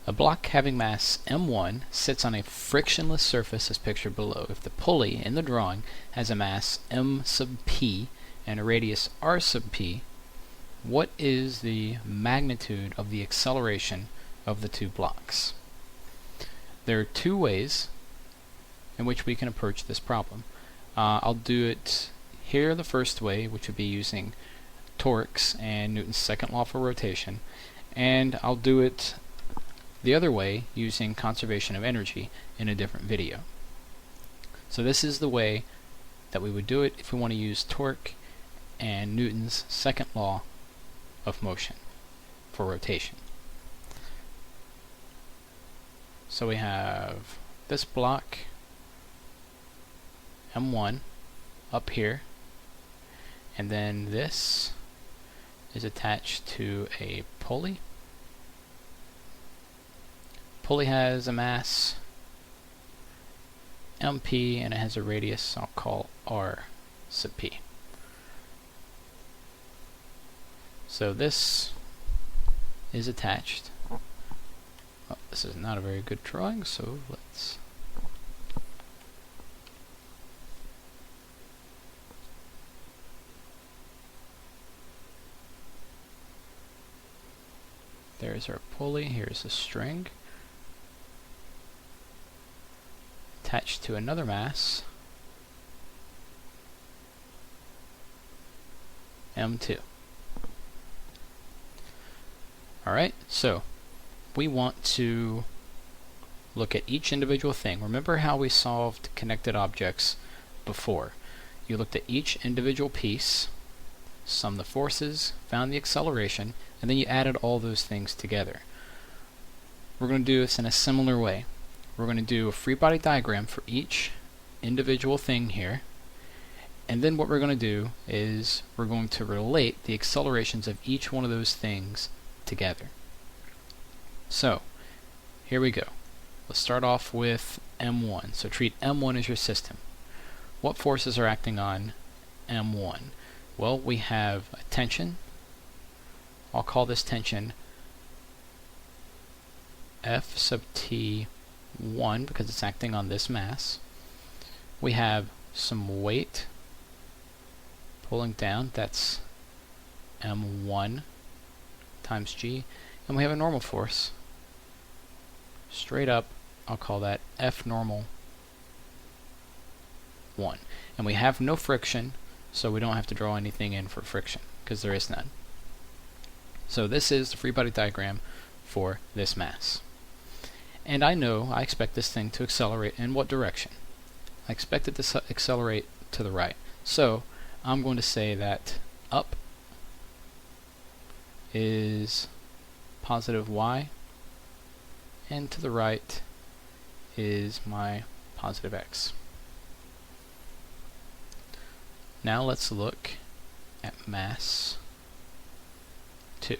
A block having mass m1 sits on a frictionless surface as pictured below. If the pulley in the drawing has a mass m sub p and a radius r sub p, what is the magnitude of the acceleration of the two blocks? There are two ways in which we can approach this problem. I'll do it here the first way, which would be using torques and Newton's second law for rotation, and I'll do it the other way using conservation of energy in a different video. So this is the way that we would do it if we want to use torque and Newton's second law of motion for rotation. So we have this block M1 up here, and then this is attached to a pulley. Pulley has a mass MP and it has a radius I'll call R sub P. So this is attached. Oh, this is not a very good drawing, so let's there's our pulley, here's a string attached to another mass M2. Alright, so we want to look at each individual thing. Remember how we solved connected objects before. You looked at each individual piece, summed the forces, found the acceleration, and then you added all those things together. We're going to do this in a similar way. We're going to do a free body diagram for each individual thing here, and then what we're going to do is we're going to relate the accelerations of each one of those things together. So here we go. Let's start off with M1. So treat M1 as your system. What forces are acting on M1? Well, we have a tension. I'll call this tension F sub T1 because it's acting on this mass. We have some weight pulling down, that's M1 times G, and we have a normal force straight up, I'll call that F normal 1. And we have no friction, so we don't have to draw anything in for friction because there is none. So this is the free body diagram for this mass. And I know I expect this thing to accelerate in what direction? I expect it to accelerate to the right. So I'm going to say that up is positive y, and to the right is my positive x. Now let's look at mass 2.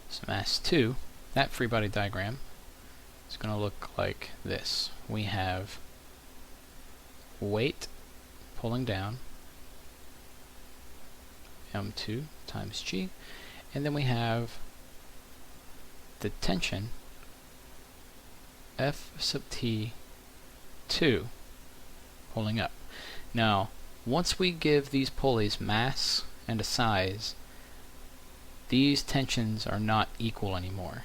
So mass 2, that free body diagram is going to look like this. We have weight pulling down, M2 times G, and then we have the tension F sub T2 pulling up. Now, once we give these pulleys mass and a size, these tensions are not equal anymore.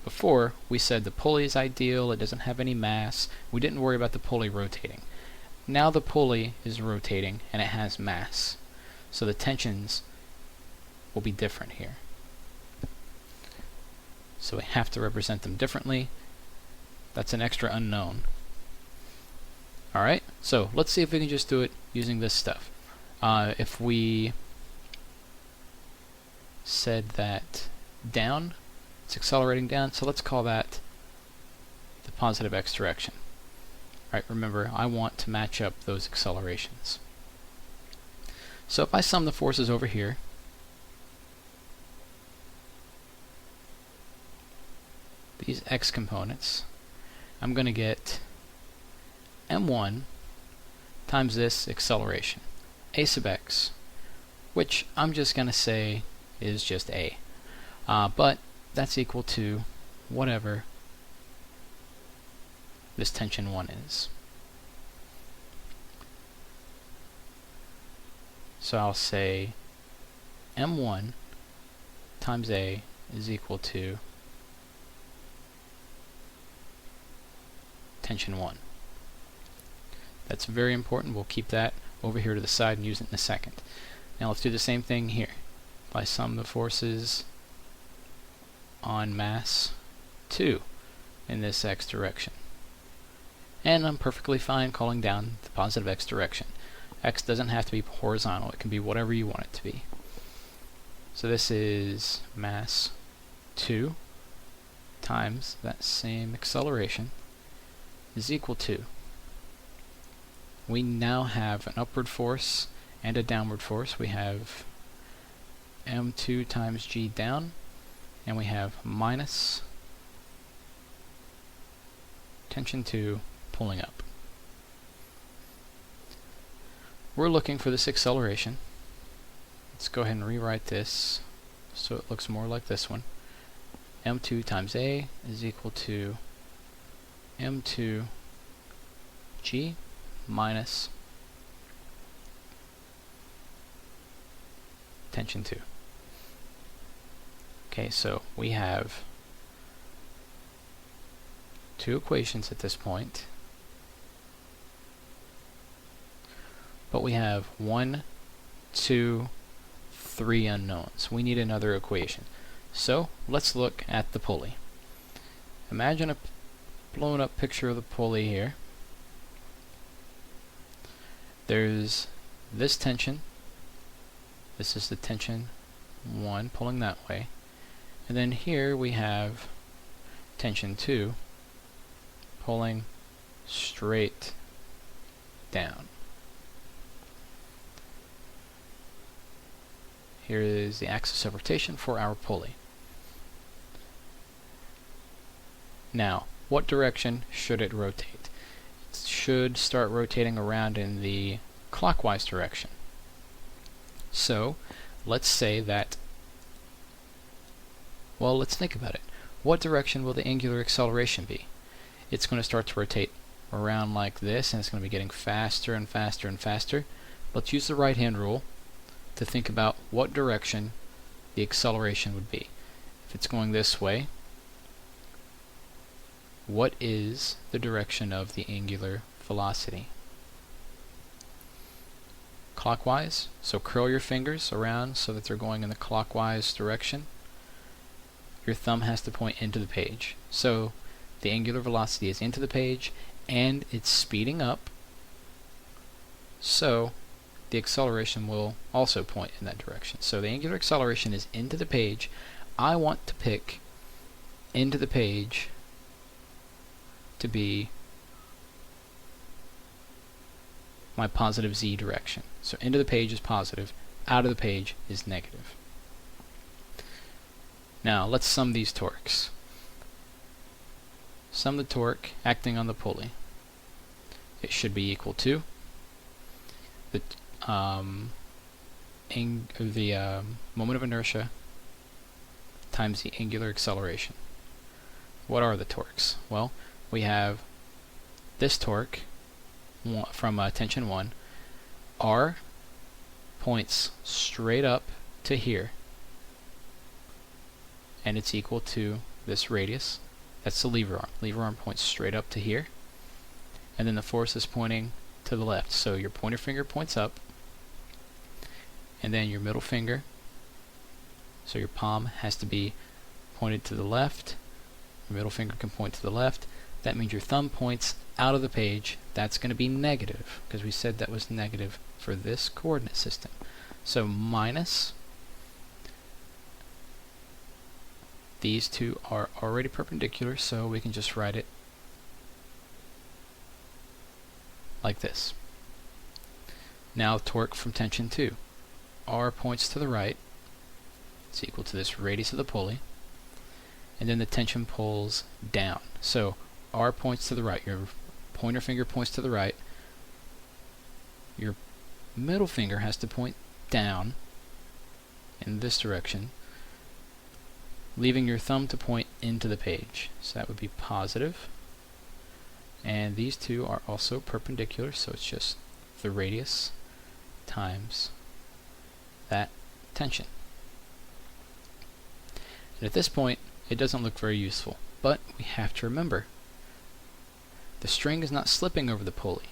Before, we said the pulley is ideal, it doesn't have any mass, we didn't worry about the pulley rotating. Now the pulley is rotating and it has mass, so the tensions will be different here. So we have to represent them differently. That's an extra unknown. Alright, so let's see if we can just do it using this stuff. If we said that down, it's accelerating down, so let's call that the positive x direction. Alright, remember, I want to match up those accelerations. So if I sum the forces over here, these x components, I'm going to get m1 times this acceleration, a sub x, which I'm just going to say is just a. But that's equal to whatever this tension 1 is. So I'll say M1 times A is equal to tension 1. That's very important. We'll keep that over here to the side and use it in a second. Now let's do the same thing here. If I sum the forces on mass 2 in this x direction. And I'm perfectly fine calling down the positive x direction. X doesn't have to be horizontal. It can be whatever you want it to be. So this is mass 2 times that same acceleration is equal to, we now have an upward force and a downward force. We have m2 times g down, and we have minus tension 2 pulling up. We're looking for this acceleration. Let's go ahead and rewrite this so it looks more like this one. m2 times a is equal to m2 g minus tension 2. Okay, so we have two equations at this point, but we have 1, 2, 3 unknowns. We need another equation. So let's look at the pulley. Imagine a blown up picture of the pulley here. There's this tension. This is the tension 1 pulling that way. And then here we have tension 2 pulling straight down. Here is the axis of rotation for our pulley. Now, what direction should it rotate? It should start rotating around in the clockwise direction. So, let's say that, well, let's think about it. What direction will the angular acceleration be? It's going to start to rotate around like this, and it's going to be getting faster and faster and faster. Let's use the right-hand rule to think about what direction the acceleration would be. If it's going this way, what is the direction of the angular velocity? Clockwise, so curl your fingers around so that they're going in the clockwise direction. Your thumb has to point into the page. So the angular velocity is into the page and it's speeding up, so the acceleration will also point in that direction. So the angular acceleration is into the page. I want to pick into the page to be my positive z direction. So into the page is positive, out of the page is negative. Now let's sum these torques. Sum the torque acting on the pulley. It should be equal to the moment of inertia times the angular acceleration. What are the torques? Well, we have this torque from tension 1. R points straight up to here, and it's equal to this radius. That's the lever arm. Lever arm points straight up to here, and then the force is pointing to the left. So your pointer finger points up, and then your middle finger, so your palm has to be pointed to the left. Your middle finger can point to the left. That means your thumb points out of the page. That's going to be negative, because we said that was negative for this coordinate system. So minus, these two are already perpendicular, so we can just write it like this. Now torque from tension 2. R points to the right. It's equal to this radius of the pulley. And then the tension pulls down. So R points to the right. Your pointer finger points to the right. Your middle finger has to point down in this direction. leaving your thumb to point into the page. So that would be positive. And these two are also perpendicular, so it's just the radius times that tension. And at this point, it doesn't look very useful, but we have to remember the string is not slipping over the pulley.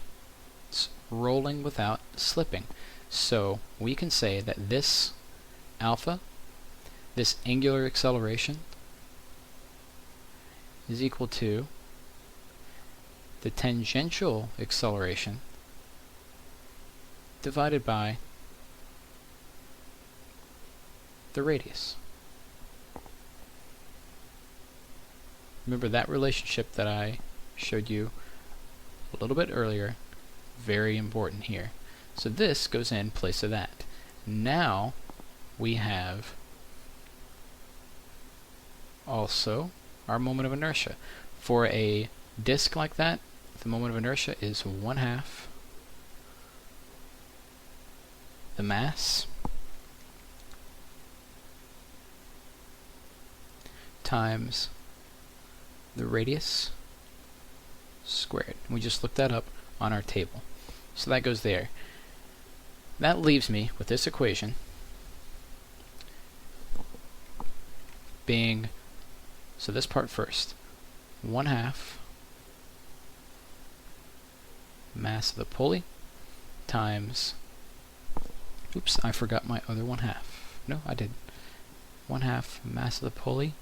It's rolling without slipping. So we can say that this alpha, this angular acceleration, is equal to the tangential acceleration divided by the radius. Remember that relationship that I showed you a little bit earlier, very important here. So this goes in place of that. Now we have also our moment of inertia. For a disk like that, the moment of inertia is 1/2 the mass times the radius squared. We just looked that up on our table. So that goes there. That leaves me with this equation being, so this part first, 1/2 mass of the pulley times, oops, I forgot my other 1/2. No, I did. 1/2 mass of the pulley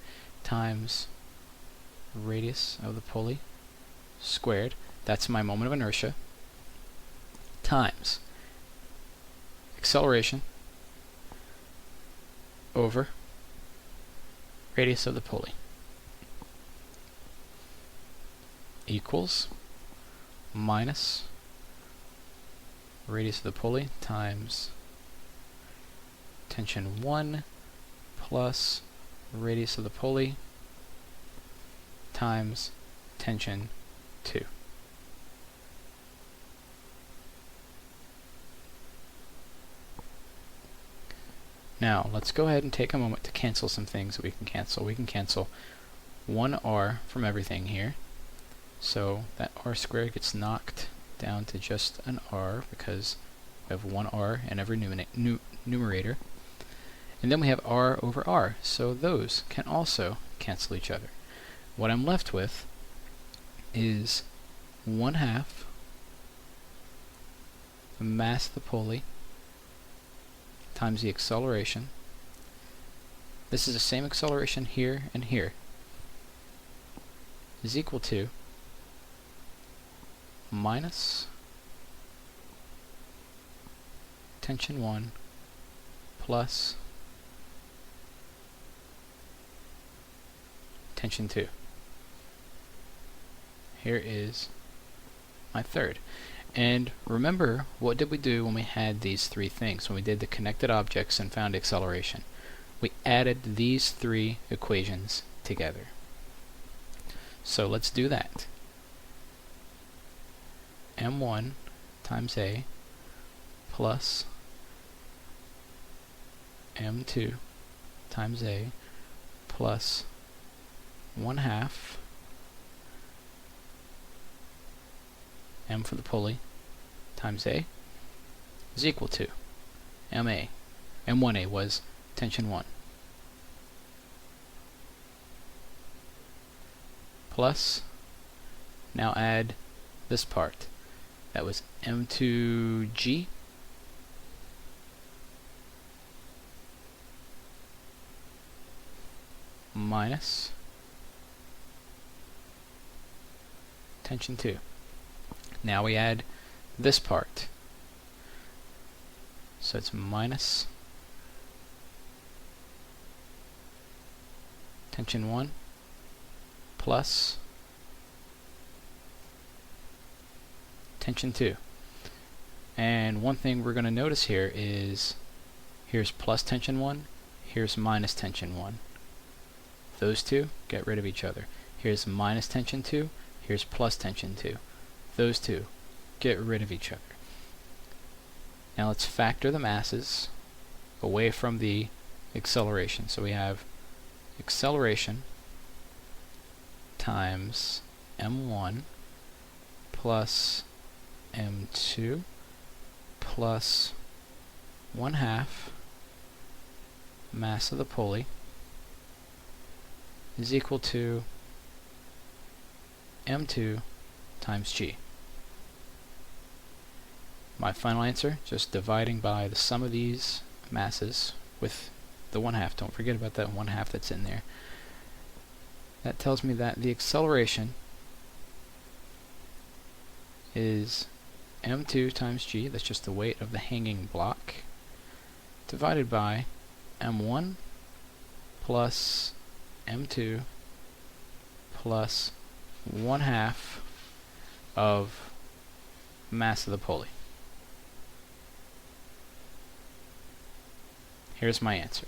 times radius of the pulley squared. That's my moment of inertia, times acceleration over radius of the pulley equals minus radius of the pulley times tension 1 plus radius of the pulley times tension 2. Now, let's go ahead and take a moment to cancel some things that we can cancel. We can cancel 1r from everything here. So that r squared gets knocked down to just an r because we have 1r in every numerator. And then we have r over r, so those can also cancel each other. What I'm left with is 1/2 the mass of the pulley times the acceleration. This is the same acceleration here and here, is equal to minus tension 1 plus tension 2. Here is my third. And remember, what did we do when we had these three things? When we did the connected objects and found acceleration, we added these three equations together. So let's do that. m1 times a plus m2 times a plus 1/2 m for the pulley times a is equal to ma. m1a was tension 1 plus, now add this part, that was m2g minus tension 2. Now we add this part, so it's minus tension 1 plus tension 2. And one thing we're going to notice here is here's plus tension 1, here's minus tension 1. Those two get rid of each other. Here's minus tension 2, here's plus tension 2. Those two get rid of each other. Now let's factor the masses away from the acceleration. So we have acceleration times m1 plus m2 plus 1/2 mass of the pulley is equal to m2 times g. My final answer, just dividing by the sum of these masses with the 1/2. Don't forget about that 1/2 that's in there. That tells me that the acceleration is m2 times g, that's just the weight of the hanging block, divided by m1 plus m2 plus 1/2 of mass of the pulley. Here's my answer.